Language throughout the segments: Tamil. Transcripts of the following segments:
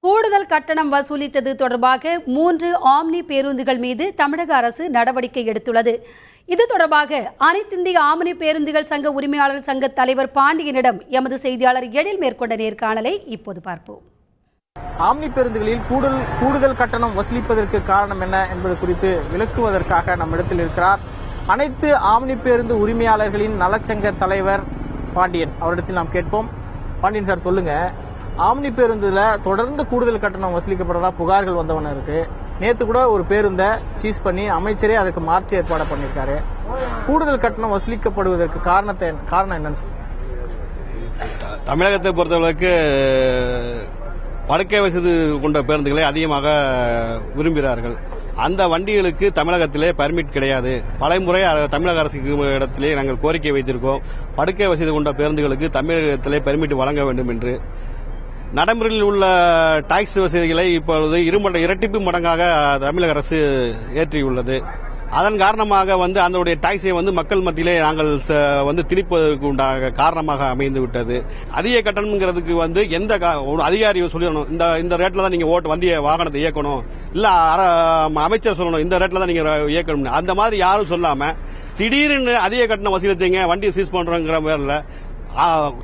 கூடுதல் கட்டணம் வசூலித்தது தொடர்பாக 3 ஆம்னி பேருந்துகள் மீது தமிழக அரசு நடவடிக்கை எடுத்துள்ளது. இது தொடர்பாக அனைத்திந்திய ஆம்னி பேருந்துகள் சங்க உரிமையாளர் சங்க தலைவர் பாண்டியனிடம் எமது செய்தியாளர் எழில் மேற்கொண்ட நேர்காணலை இப்போது பார்ப்போம். ஆம்னி பேருந்துகளில் கூடுதல் கட்டணம் வசூலிப்பதற்கு காரணம் என்ன என்பது குறித்து விளக்குவதற்காக நம்மிடத்தில் இருக்கிறார் அனைத்து ஆம்னி பேருந்து உரிமையாளர்களின் நலச்சங்க தலைவர் பாண்டியன். அவரிடத்தில் நாம் கேட்போம். பாண்டியன் சார், சொல்லுங்க, ஆம்னி பேருந்துல தொடர்ந்து கூடுதல் கட்டணம் வசூலிக்கப்படுறதா புகார்கள் வந்தவன இருக்கு. நேத்து கூட ஒரு பேருந்தை சீஸ் பண்ணி அமைச்சரே அதுக்கு மாற்று ஏற்பாடு பண்ணிருக்காரு. கூடுதல் கட்டணம் வசூலிக்கப்படுவதற்கு காரணம் என்னன்னு சொல்லுங்க. தமிழகத்தை பொறுத்தளவுக்கு படுக்கை வசதி கொண்ட பேருந்துகளை அதிகமாக விரும்புகிறார்கள். அந்த வண்டிகளுக்கு தமிழகத்திலே பர்மிட் கிடையாது. பலமுறை தமிழக அரசுக்கு இடத்திலே நாங்கள் கோரிக்கை வைத்திருக்கோம். படுக்கை வசதி கொண்ட பேருந்துகளுக்கு தமிழகத்திலே பர்மிட் வழங்க வேண்டும் என்று. நடைமுறையில் உள்ள டாக்ஸ் வசதிகளை இப்பொழுது இரட்டிப்பு மடங்காக தமிழக அரசு ஏற்றியுள்ளது. அதன் காரணமாக அதனுடைய டாக்ஸை மக்கள் மத்தியிலே நாங்கள் திணிப்பதற்கு உண்டாக காரணமாக அமைந்து விட்டது. அதிக கட்டணம்ங்கிறதுக்கு எந்த ஒரு அதிகாரி சொல்லணும், இந்த ரேட்ல தான் நீங்க வாகனத்தை இயக்கணும், இல்ல அமைச்சர் சொல்லணும் இந்த ரேட்ல தான் நீங்க இயக்கணும். அந்த மாதிரி யாரும் சொல்லாம திடீர்னு அதிக கட்டணம் வசூலித்தீங்க, வண்டியை சீஸ் பண்றோங்கிற பேர்ல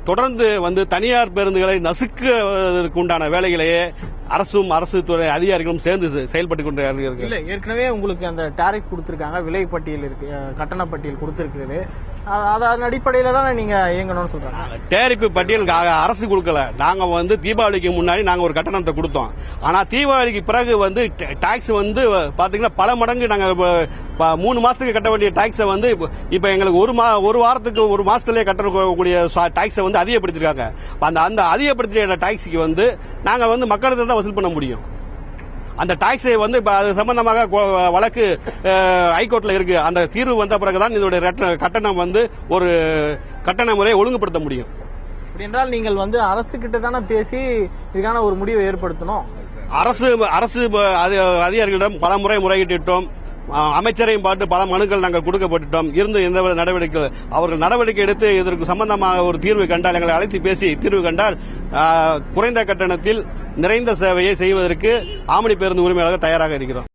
தொடர்ந்து தனியார் பேருந்துகளை நசுக்குவதற்கு உண்டான வேலைகளையே அரசு துறை அதிகாரிகளும் சேர்ந்து செயல்பட்டு கொண்டு ஏற்கனவே உங்களுக்கு அந்த டாரிஃப் கொடுத்திருக்காங்க, விலை பட்டியல் இருக்கு, கட்டண பட்டியல் கொடுத்திருக்கிறது. அதன் அடிப்படையில தான் நீங்க இயங்கணும்னு சொல்றாங்க. டேரிஃப் பட்டியல் அரசு கொடுக்கல. நாங்க தீபாவளிக்கு முன்னாடி நாங்க ஒரு கட்டணத்தை கொடுத்தோம். ஆனா தீபாவளிக்கு பிறகு டாக்ஸ் பாத்தீங்கன்னா பல மடங்கு நாங்க 3 மாசத்துக்கு கட்ட வேண்டிய டாக்ஸை இப்ப எங்களுக்கு ஒரு வாரத்துக்கு ஒரு மாசத்திலேயே கட்டக்கூடிய டாக்ஸை அதிகப்படுத்திருக்காங்க. அந்த அதிகப்படுத்திய டாக்ஸுக்கு நாங்க மக்களுக்கு தான் வசூல் பண்ண முடியும். அந்த டாக்ஸை அது சம்பந்தமாக வழக்கு ஹைகோர்ட்ல இருக்கு. அந்த தீர்வு வந்த பிறகுதான் இதோட கட்டணம் ஒரு கட்டண முறையை ஒழுங்குபடுத்த முடியும். அப்படி என்றால் நீங்கள் அரசு கிட்ட தானே பேசி இதுக்கான ஒரு முடிவை ஏற்படுத்தணும். அரசு அதிகாரிகளிடம் பல முறை முறையிட்டோம். அமைச்சரையும் பார்த்து பல மனுக்கள் நாங்கள் கொடுக்கப்பட்டுட்டோம். இருந்து எந்த நடவடிக்கை அவர்கள் நடவடிக்கை எடுத்து இதற்கு சம்பந்தமாக ஒரு தீர்வு கண்டால் எங்களை அழைத்து பேசி தீர்வு கண்டால் குறைந்த கட்டணத்தில் நிறைந்த சேவையை செய்வதற்கு ஆம்னி பேருந்து உரிமையாளர்கள் தயாராக இருக்கிறோம்.